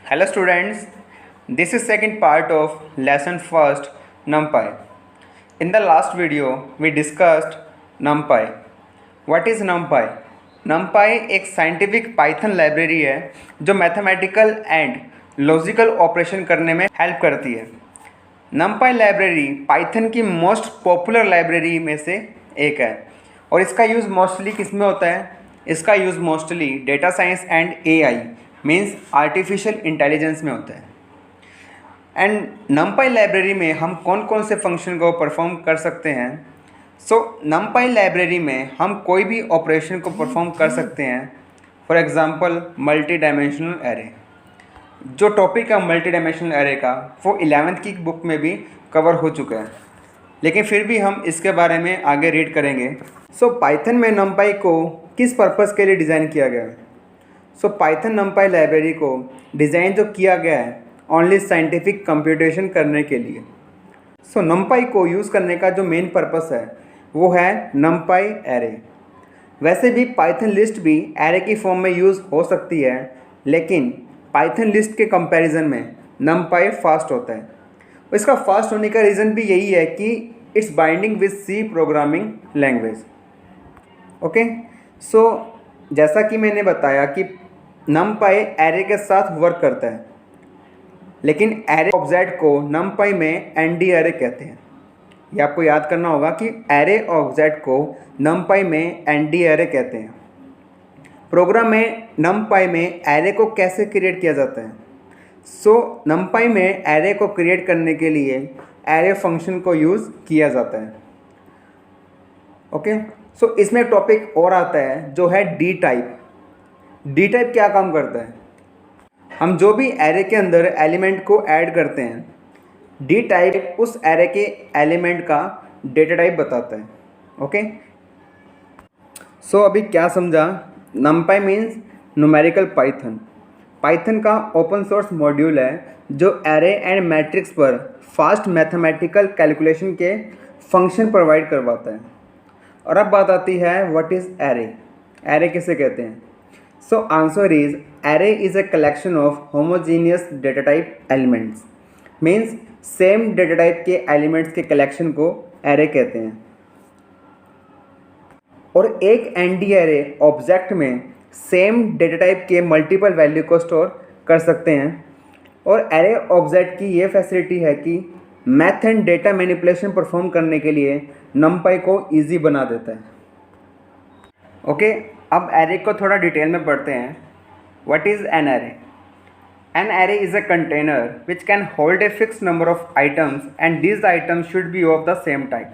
Hello students, this is second part of lesson first NumPy. In the last video we discussed NumPy. What is NumPy? NumPy एक scientific Python library है जो mathematical and logical operation करने में help करती है। NumPy library Python की most popular library में से एक है और इसका यूज़ मोस्टली किस में होता है? इसका use mostly data science and AI means artificial intelligence में होता है। एंड NumPy लाइब्रेरी में हम कौन कौन से फंक्शन को परफॉर्म कर सकते हैं? NumPy लाइब्रेरी में हम कोई भी ऑपरेशन को परफॉर्म कर सकते हैं। For example multi dimensional array. जो टॉपिक है मल्टी डायमेंशनल एरे का वो 11th की बुक में भी कवर हो चुका है, लेकिन फिर भी हम इसके बारे में आगे रीड करेंगे। पाइथन में NumPy को किस पर्पज़ के लिए डिज़ाइन किया गया है? पाइथन NumPy लाइब्रेरी को डिज़ाइन जो किया गया है ओनली साइंटिफिक कंप्यूटेशन करने के लिए। NumPy को यूज़ करने का जो मेन पर्पस है वो है NumPy एरे। वैसे भी पाइथन लिस्ट भी एरे की फॉर्म में यूज़ हो सकती है, लेकिन पाइथन लिस्ट के कंपैरिजन में NumPy फास्ट होता है। इसका फास्ट होने का रीज़न भी यही है कि it's binding with C programming language. Okay, जैसा कि मैंने बताया कि NumPy एरे के साथ वर्क करता है, लेकिन एरे ऑब्जेक्ट को NumPy में ND एरे कहते हैं। ये आपको याद करना होगा कि एरे ऑब्जेक्ट को NumPy में ND एरे कहते हैं। प्रोग्राम में NumPy में एरे को कैसे क्रिएट किया जाता है? NumPy में एरे को क्रिएट करने के लिए एरे फंक्शन को यूज़ किया जाता है। ओके, इसमें एक टॉपिक और आता है जो है डी टाइप। डी टाइप क्या काम करता है? हम जो भी एरे के अंदर एलिमेंट को ऐड करते हैं, डी टाइप उस एरे के एलिमेंट का डेटा टाइप बताता है। ओके, अभी क्या समझा? NumPy means numerical Python. Python का ओपन सोर्स मॉड्यूल है जो एरे एंड मैट्रिक्स पर फास्ट मैथमेटिकल कैलकुलेशन के फंक्शन प्रोवाइड करवाता है। और अब बात आती है व्हाट इज़ एरे। एरे किसे कहते हैं? Answer is array is a collection of homogeneous data type elements. Means same data type के एलिमेंट्स के कलेक्शन को एरे कहते हैं। और एक ND एरे ऑब्जेक्ट में सेम डेटा टाइप के मल्टीपल वैल्यू को स्टोर कर सकते हैं। और एरे ऑब्जेक्ट की ये फैसिलिटी है कि math and data manipulation perform करने के लिए NumPy को ईजी बना देता है। ओके, अब एरे को थोड़ा डिटेल में पढ़ते हैं। What is an array? An array is a container which can hold a fix number of items and this items should be of the same type.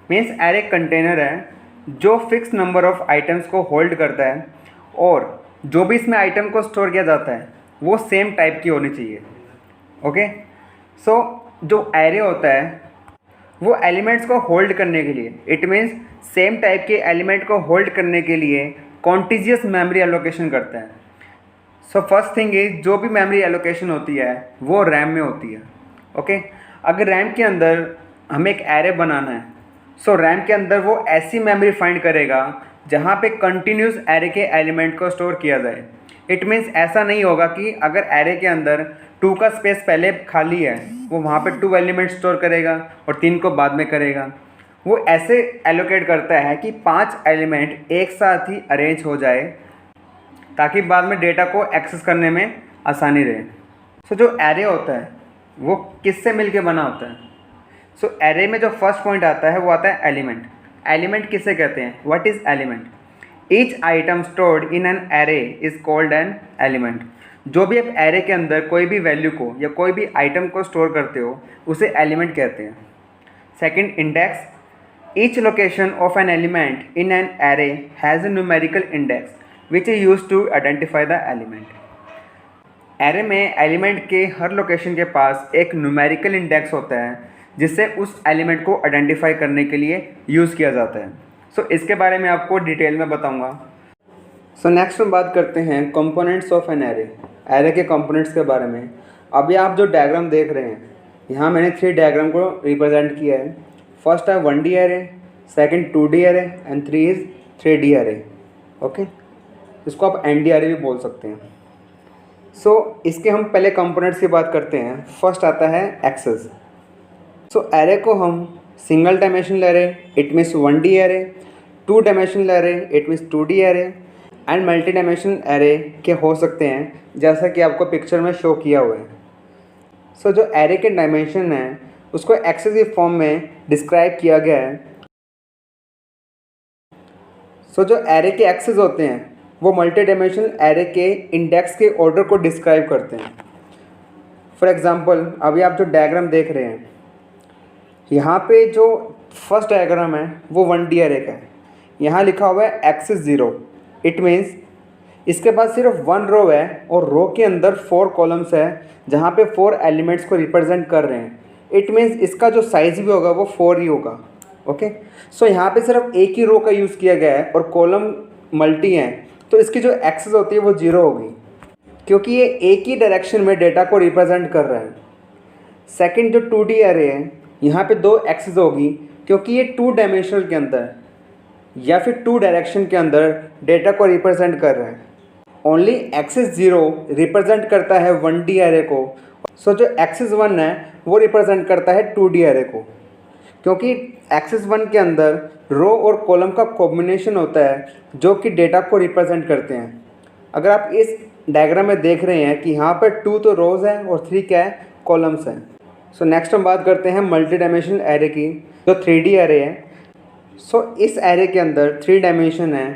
Means array container है जो fix number of items को hold करता है और जो भी इसमें item को स्टोर किया जाता है वो सेम टाइप की होनी चाहिए। ओके, जो एरे होता है वो एलिमेंट्स को होल्ड करने के लिए, इट मीन्स सेम टाइप के एलिमेंट को होल्ड करने के लिए कॉन्टिजियस मेमोरी एलोकेशन करता है। फर्स्ट थिंग इज जो भी मेमोरी एलोकेशन होती है वो रैम में होती है। ओके, अगर रैम के अंदर हमें एक एरे बनाना है, रैम के अंदर वो ऐसी मेमोरी फाइंड करेगा जहाँ पे कंटिन्यूस एरे के एलिमेंट को स्टोर किया जाए। इट मीन्स ऐसा नहीं होगा कि अगर एरे के अंदर 2 का स्पेस पहले खाली है वो वहाँ पे 2 एलिमेंट स्टोर करेगा और 3 को बाद में करेगा। वो ऐसे एलोकेट करता है कि 5 एलिमेंट एक साथ ही अरेंज हो जाए ताकि बाद में डेटा को एक्सेस करने में आसानी रहे। जो एरे होता है वो किससे मिलके बना होता है? एरे में जो फर्स्ट पॉइंट आता है वो आता है एलिमेंट। एलिमेंट किसे कहते हैं? What is element? Each item stored in an array is called an element. जो भी आप एरे के अंदर कोई भी वैल्यू को या कोई भी आइटम को स्टोर करते हो उसे एलिमेंट कहते हैं। Second, index. Each location of an element in an array has a numerical index which is used to identify the element. Array में एलिमेंट के हर लोकेशन के पास एक न्यूमेरिकल इंडेक्स होता है जिससे उस एलिमेंट को आइडेंटिफाई करने के लिए यूज़ किया जाता है। इसके बारे में आपको डिटेल में बताऊंगा। नेक्स्ट हम बात करते हैं components of an array. Array के कंपोनेंट्स के बारे में। अभी आप जो डायग्राम देख रहे हैं, यहाँ मैंने 3 डायग्राम को रिप्रेजेंट किया है। फर्स्ट है 1D array, second 2D array and 3 is 3D array. Okay, इसको आप ND एरे भी बोल सकते हैं। इसके हम पहले कंपोनेंट्स की बात करते हैं। फर्स्ट आता है एक्सेस। एरे को हम single dimensional array, it means 1D array, 2 dimensional array, it means 2D array and multi dimensional array के हो सकते हैं, जैसा कि आपको पिक्चर में शो किया हुआ है। जो एरे के डायमेंशन है उसको एक्सेस की फॉर्म में डिस्क्राइब किया गया है। जो एरे के एक्सेस होते हैं वो मल्टी डायमेंशनल एरे के इंडेक्स के ऑर्डर को डिस्क्राइब करते हैं। फॉर एग्जांपल, अभी आप जो डायग्राम देख रहे हैं, यहाँ पे जो फर्स्ट डायग्राम है वो 1D एरे का है। यहाँ लिखा हुआ है एक्सेस 0, इट मीन्स इसके पास सिर्फ 1 रो है और रो के अंदर 4 कॉलम्स है जहाँ पे 4 एलिमेंट्स को रिप्रेजेंट कर रहे हैं। इट मीन्स इसका जो साइज़ भी होगा वो 4 ही होगा। ओके, यहाँ पे सिर्फ एक ही रो का यूज़ किया गया है और कॉलम मल्टी हैं, तो इसकी जो एक्सेस होती है वो 0 होगी, क्योंकि ये एक ही डायरेक्शन में डेटा को रिप्रेजेंट कर रहा है। सेकंड जो 2D एरे है, यहाँ पे 2 एक्सेस होगी, क्योंकि ये 2 डायमेंशनल के अंदर या फिर 2 डायरेक्शन के अंदर डेटा को रिप्रेजेंट कर रहा है। ओनली एक्सेस 0 रिप्रेजेंट करता है 1D एरे को। जो एक्सेस 1 है वो रिप्रेजेंट करता है 2D एरे को, क्योंकि एक्सेस 1 के अंदर रो और कॉलम का कॉम्बिनेशन होता है जो कि डेटा को रिप्रेजेंट करते हैं। अगर आप इस डायग्राम में देख रहे हैं कि यहाँ पर 2 तो रोज़ हैं और 3 क्या है, कॉलम्स हैं। नेक्स्ट हम बात करते हैं मल्टी डायमेंशनल एरे की, जो 3D एरे है। इस एरे के अंदर 3 डायमेंशन है,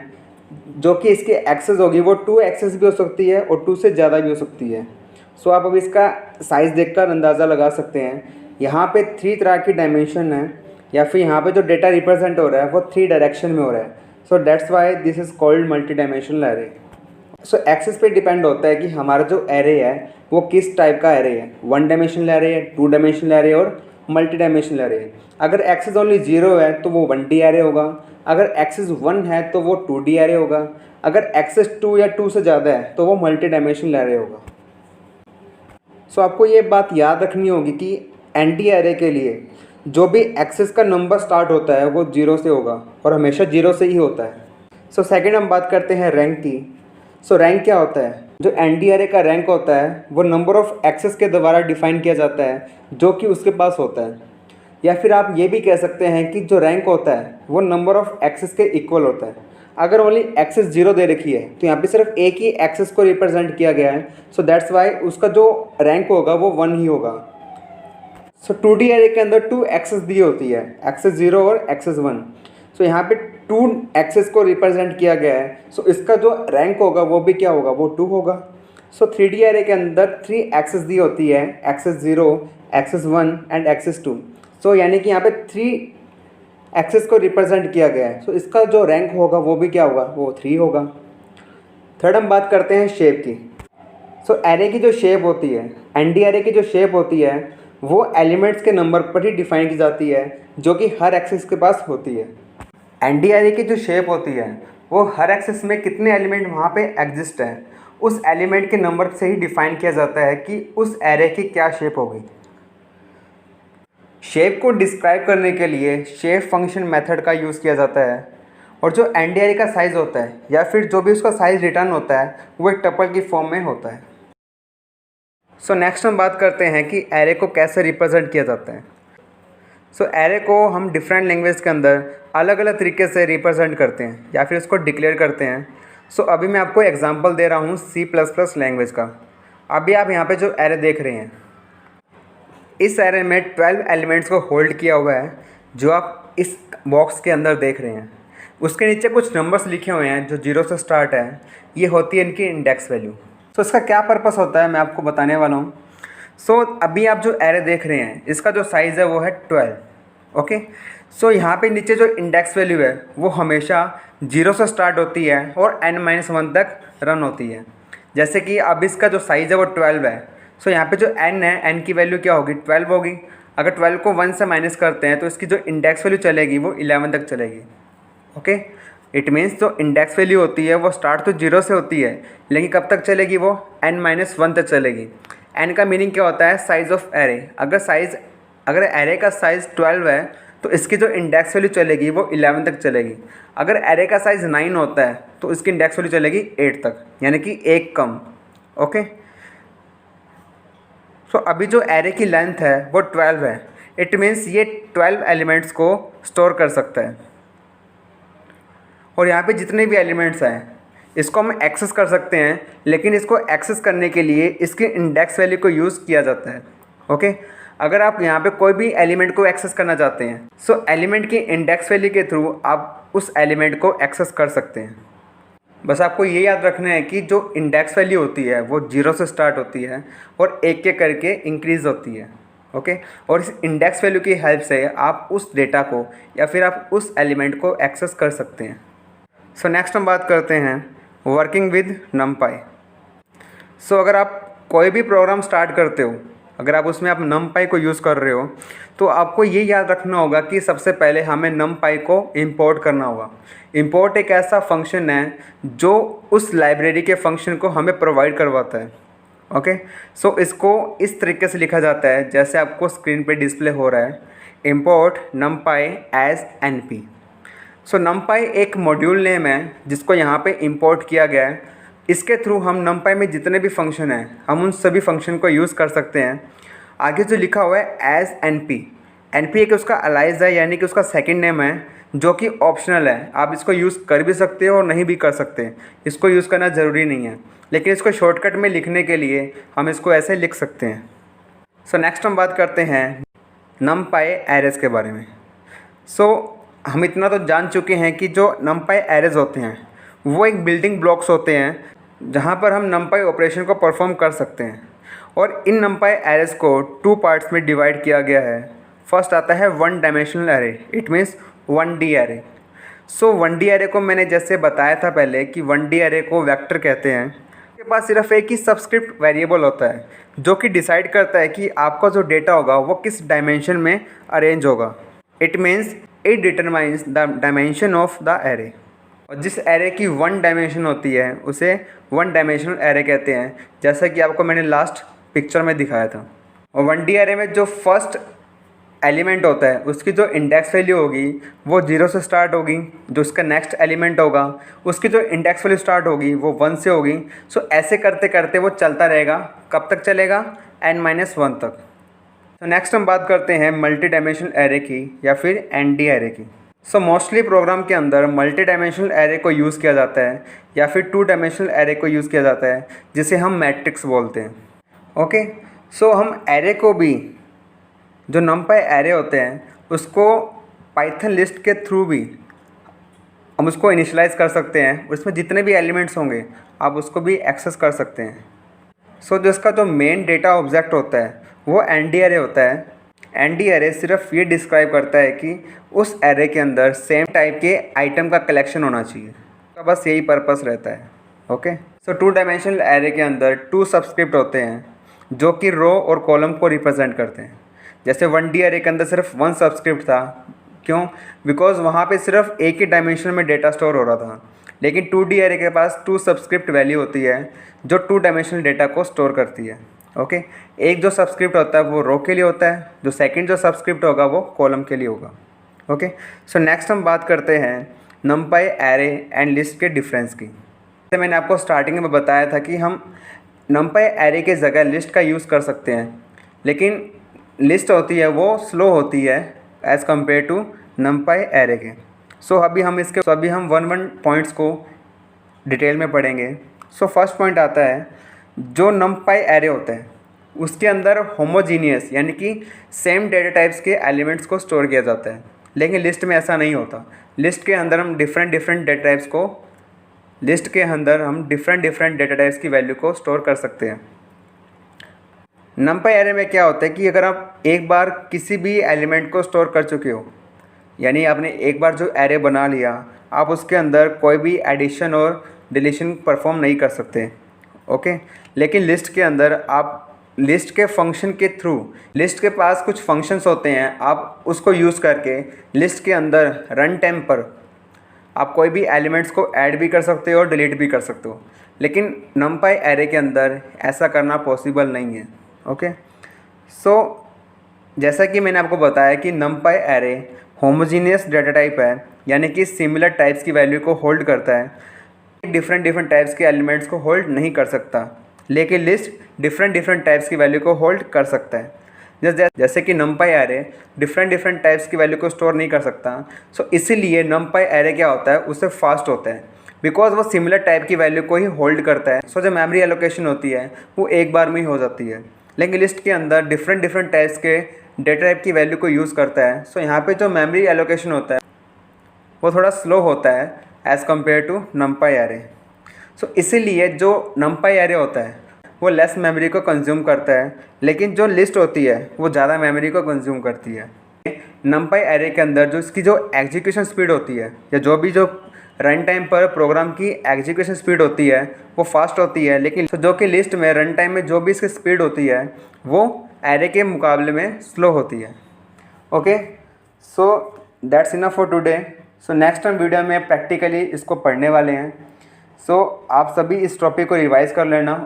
जो कि इसकी एक्सेस होगी वो 2 एक्सेस भी हो सकती है और 2 से ज़्यादा भी हो सकती है। आप अब इसका साइज़ देखकर अंदाज़ा लगा सकते हैं। यहाँ पे 3 तरह की डायमेंशन है, या फिर यहाँ पे जो डेटा रिप्रेजेंट हो रहा है वो 3 डायरेक्शन में हो रहा है। That's why this is called multi dimensional array. Access पे डिपेंड होता है कि हमारा जो एरे है वो किस टाइप का एरे है, 1 डायमेंशनल एरे है, 2 डायमेंशनल एरे और मल्टी डायमेंशनल एरे है। अगर एक्सेस ओनली 0 है तो वो 1D एरे होगा, अगर एक्सेस 1 है तो वो 2D एरे होगा, अगर एक्सेस 2 या 2 से ज़्यादा है तो वो मल्टी डायमेंशनल एरे होगा। आपको ये बात याद रखनी होगी कि ND एरे के लिए जो भी एक्सेस का नंबर स्टार्ट होता है वो 0 से होगा और हमेशा 0 से ही होता है। सेकेंड हम बात करते हैं रैंक की। रैंक क्या होता है? जो ND एरे का रैंक होता है वो नंबर ऑफ़ एक्सेस के द्वारा डिफाइन किया जाता है जो कि उसके पास होता है, या फिर आप ये भी कह सकते हैं कि जो रैंक होता है वो नंबर ऑफ़ एक्सेस के इक्वल होता है। अगर ओनली एक्सेस 0 दे रखी है तो यहाँ पे सिर्फ एक ही एक्सेस को रिप्रेजेंट किया गया है, दैट्स वाई उसका जो रैंक होगा वो 1 ही होगा। 2D एरे के अंदर 2 एक्सेस दी होती है, एक्सेस 0 और एक्सेस 1। यहाँ पे 2 एक्सेस को रिप्रेजेंट किया गया है, इसका जो रैंक होगा वो भी क्या होगा, वो 2 होगा। 3D एरे के अंदर 3 एक्सेस दी होती है, एक्सेस 0, एक्सेस 1 एंड एक्सेस 2। यानी कि यहाँ पे 3 एक्सेस को रिप्रेजेंट किया गया है, इसका जो रैंक होगा वो भी क्या होगा, वो 3 होगा। थर्ड हम बात करते हैं शेप की। एरे की जो शेप होती है, ND एरे की जो शेप होती है वो एलिमेंट्स के नंबर पर ही डिफाइन की जाती है, जो कि हर एक्सेस के पास होती है। ND एरे की जो शेप होती है वो हर एक्सेस में कितने एलिमेंट वहाँ पे एग्जिस्ट हैं उस एलिमेंट के नंबर से ही डिफाइन किया जाता है कि उस एरे की क्या शेप होगी। शेप को डिस्क्राइब करने के लिए शेप फंक्शन मेथड का यूज़ किया जाता है, और जो ND एरे का साइज़ होता है या फिर जो भी उसका साइज़ रिटर्न होता है वो एक टपल की फॉर्म में होता है। नेक्स्ट हम बात करते हैं कि एरे को कैसे रिप्रेजेंट किया जाता है। एरे को हम डिफरेंट लैंग्वेज के अंदर अलग अलग तरीके से रिप्रेजेंट करते हैं या फिर उसको डिक्लेयर करते हैं। अभी मैं आपको एग्जांपल दे रहा हूँ C++ लैंग्वेज का। अभी आप यहाँ पे जो एरे देख रहे हैं, इस एरे में 12 एलिमेंट्स को होल्ड किया हुआ है, जो आप इस बॉक्स के अंदर देख रहे हैं। उसके नीचे कुछ नंबर्स लिखे हुए हैं जो 0 से स्टार्ट है, ये होती है इनकी इंडेक्स वैल्यू। इसका क्या पर्पस होता है मैं आपको बताने वाला हूँ। अभी आप जो एरे देख रहे हैं इसका जो साइज़ है वो है 12। ओके, यहाँ पे नीचे जो इंडेक्स वैल्यू है वो हमेशा 0 से स्टार्ट होती है और n-1 तक रन होती है। जैसे कि अब इसका जो साइज़ है वो 12 है, यहाँ पे जो n है, n की वैल्यू क्या होगी, 12 होगी। अगर 12 को 1 से माइनस करते हैं तो इसकी जो इंडेक्स वैल्यू चलेगी वो 11 तक चलेगी। ओके, इट मीन्स जो इंडेक्स वैल्यू होती है वो स्टार्ट तो 0 से होती है, लेकिन कब तक चलेगी, वो n-1 तक चलेगी। n का मीनिंग क्या होता है, साइज़ ऑफ एरे। अगर एरे का साइज़ 12 है तो इसकी जो इंडेक्स वैल्यू चलेगी वो 11 तक चलेगी। अगर एरे का साइज़ 9 होता है तो इसकी इंडेक्स वैल्यू चलेगी 8 तक, यानी कि 1 कम। ओके, सो अभी जो एरे की लेंथ है वो 12 है। इट मीन्स ये 12 एलिमेंट्स को स्टोर कर सकता है। और यहाँ पे जितने भी एलिमेंट्स हैं इसको हम एक्सेस कर सकते हैं, लेकिन इसको एक्सेस करने के लिए इसके इंडेक्स वैल्यू को यूज़ किया जाता है। ओके, अगर आप यहाँ पे कोई भी एलिमेंट को एक्सेस करना चाहते हैं सो एलिमेंट की इंडेक्स वैल्यू के थ्रू आप उस एलिमेंट को एक्सेस कर सकते हैं। बस आपको ये याद रखना है कि जो इंडेक्स वैल्यू होती है वो 0 से स्टार्ट होती है और एक के करके इंक्रीज़ होती है। ओके, और इस इंडेक्स वैल्यू की हेल्प से आप उस डेटा को या फिर आप उस एलिमेंट को एक्सेस कर सकते हैं। सो नेक्स्ट हम बात करते हैं वर्किंग विद numpy। सो अगर आप कोई भी प्रोग्राम स्टार्ट करते हो, अगर आप उसमें आप numpy को यूज़ कर रहे हो तो आपको ये याद रखना होगा कि सबसे पहले हमें numpy को इंपोर्ट करना होगा। इंपोर्ट एक ऐसा फंक्शन है जो उस लाइब्रेरी के फंक्शन को हमें प्रोवाइड करवाता है। ओके, सो इसको इस तरीके से लिखा जाता है जैसे आपको स्क्रीन पे डिस्प्ले हो रहा है, import numpy as np। सो numpy एक मॉड्यूल नेम है जिसको यहाँ पे इंपोर्ट किया गया है। इसके थ्रू हम numpy में जितने भी फंक्शन हैं हम उन सभी फंक्शन को यूज़ कर सकते हैं। आगे जो लिखा हुआ है एज np एक उसका अलाइज है, यानी कि उसका सेकंड नेम है जो कि ऑप्शनल है। आप इसको यूज़ कर भी सकते हो और नहीं भी कर सकते, इसको यूज़ करना ज़रूरी नहीं है, लेकिन इसको शॉर्टकट में लिखने के लिए हम इसको ऐसे लिख सकते हैं। सो नेक्स्ट हम बात करते हैं numpy एरेज के बारे में। सो हम इतना तो जान चुके हैं कि जो numpy एरेज होते हैं वो एक बिल्डिंग ब्लॉक्स होते हैं जहाँ पर हम numpy ऑपरेशन को परफॉर्म कर सकते हैं। और इन numpy एरेज को 2 पार्ट्स में डिवाइड किया गया है। फर्स्ट आता है 1 dimensional array, it means 1D array. So 1D array को मैंने जैसे बताया था पहले कि 1D एरे को वेक्टर कहते हैं। के पास सिर्फ एक ही सबस्क्रिप्ट वेरिएबल होता है जो कि डिसाइड करता है कि आपका जो डेटा होगा वो किस डायमेंशन में अरेंज होगा। It means it determines the dimension of the array. और जिस एरे की 1 डायमेंशन होती है उसे 1 डायमेंशनल एरे कहते हैं, जैसा कि आपको मैंने लास्ट पिक्चर में दिखाया था। और 1D एरे में जो फर्स्ट एलिमेंट होता है उसकी जो इंडेक्स वैल्यू होगी वो 0 से स्टार्ट होगी, जो उसका नेक्स्ट एलिमेंट होगा उसकी जो इंडेक्स वैल्यू स्टार्ट होगी वो 1 से होगी। सो ऐसे करते करते वो चलता रहेगा, कब तक चलेगा, n-1 तक। तो नेक्स्ट हम बात करते हैं मल्टी डायमेंशनल एरे की या फिर ND एरे की। सो मोस्टली प्रोग्राम के अंदर मल्टी डायमेंशनल एरे को यूज़ किया जाता है या फिर 2 डायमेंशनल एरे को यूज़ किया जाता है जिसे हम मैट्रिक्स बोलते हैं। ओके, सो हम एरे को भी जो numpy एरे होते हैं उसको पाइथन लिस्ट के थ्रू भी हम उसको इनिशियलाइज़ कर सकते हैं। उसमें जितने भी एलिमेंट्स होंगे आप उसको भी एक्सेस कर सकते हैं। सो जिसका जो मेन डेटा ऑब्जेक्ट होता है वो ND एरे होता है। ND एरे सिर्फ ये डिस्क्राइब करता है कि उस एरे के अंदर सेम टाइप के आइटम का कलेक्शन होना चाहिए, तो बस यही पर्पस रहता है। ओके, सो 2 डायमेंशनल एरे के अंदर 2 सबस्क्रिप्ट होते हैं जो कि रो और कॉलम को रिप्रेजेंट करते हैं। जैसे 1D एरे के अंदर सिर्फ 1 सबस्क्रिप्ट था, क्यों? बिकॉज वहाँ पे सिर्फ एक ही डायमेंशन में डेटा स्टोर हो रहा था। लेकिन 2D एरे के पास 2 सबस्क्रिप्ट वैल्यू होती है जो 2 डायमेंशनल डेटा को स्टोर करती है। ओके, एक जो सबस्क्रिप्ट होता है वो रो के लिए होता है, जो सेकंड जो सबस्क्रिप्ट होगा वो कॉलम के लिए होगा। ओके, सो नेक्स्ट हम बात करते हैं numpy एरे एंड लिस्ट के डिफरेंस की। जैसे मैंने आपको स्टार्टिंग में बताया था कि हम numpy एरे के जगह लिस्ट का यूज़ कर सकते हैं, लेकिन लिस्ट होती है वो स्लो होती है as compare to numpy array के। सो अभी हम 1 पॉइंट्स को डिटेल में पढ़ेंगे। सो फर्स्ट पॉइंट आता है जो numpy एरे होता है उसके अंदर होमोजीनियस यानी कि सेम डेटा टाइप्स के एलिमेंट्स को स्टोर किया जाता है, लेकिन लिस्ट में ऐसा नहीं होता। लिस्ट के अंदर हम डिफरेंट डिफरेंट डेटा टाइप्स की वैल्यू को स्टोर कर सकते हैं। numpy एरे में क्या होता है कि अगर आप एक बार किसी भी एलिमेंट को स्टोर कर चुके हो, यानी आपने एक बार जो एरे बना लिया, आप उसके अंदर कोई भी एडिशन और डिलीशन परफॉर्म नहीं कर सकते। ओके, लेकिन लिस्ट के अंदर आप लिस्ट के फंक्शन के थ्रू, लिस्ट के पास कुछ फंक्शंस होते हैं, आप उसको यूज़ करके लिस्ट के अंदर रन टाइम पर आप कोई भी एलिमेंट्स को ऐड भी कर सकते हो और डिलीट भी कर सकते हो। लेकिन numpy एरे के अंदर ऐसा करना पॉसिबल नहीं है। ओके, सो जैसा कि मैंने आपको बताया कि numpy array homogeneous data type है, यानी कि सिमिलर टाइप्स की वैल्यू को होल्ड करता है, डिफरेंट टाइप्स के एलिमेंट्स को होल्ड नहीं कर सकता। लेकिन लिस्ट डिफरेंट डिफरेंट टाइप्स की वैल्यू को होल्ड कर सकता है। जैसे कि numpy array different different types की वैल्यू को स्टोर नहीं कर सकता। सो इसीलिए numpy एरे क्या होता है, उससे फास्ट होता है बिकॉज वो सिमिलर टाइप की वैल्यू को ही होल्ड करता है। सो जो मेमोरी एलोकेशन होती है वो एक बार में ही हो जाती है। लेकिन लिस्ट के अंदर डिफरेंट डिफरेंट टाइप्स के डेटा टाइप की वैल्यू को यूज़ करता है। सो यहाँ पे जो मेमोरी एलोकेशन होता है वो थोड़ा स्लो होता है as compare to numpy array. So इसीलिए जो numpy एरे होता है वो लेस मेमोरी को कंज्यूम करता है, लेकिन जो लिस्ट होती है वो ज़्यादा मेमोरी को कंज्यूम करती है। numpy एरे के अंदर जो इसकी जो एग्जीक्यूशन स्पीड होती है या जो रन टाइम पर प्रोग्राम की एग्जीक्यूशन स्पीड होती है वो फास्ट होती है, लेकिन जो कि लिस्ट में रन टाइम में जो भी इसकी स्पीड होती है वो एरे के मुकाबले में स्लो होती है। Okay, so that's enough for today. So next time video में प्रैक्टिकली इसको पढ़ने वाले हैं। सो आप सभी इस टॉपिक को रिवाइज कर लेना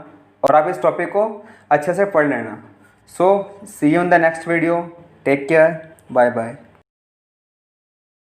और आप इस टॉपिक को अच्छे से पढ़ लेना। So see you in the next video. Take care, bye bye.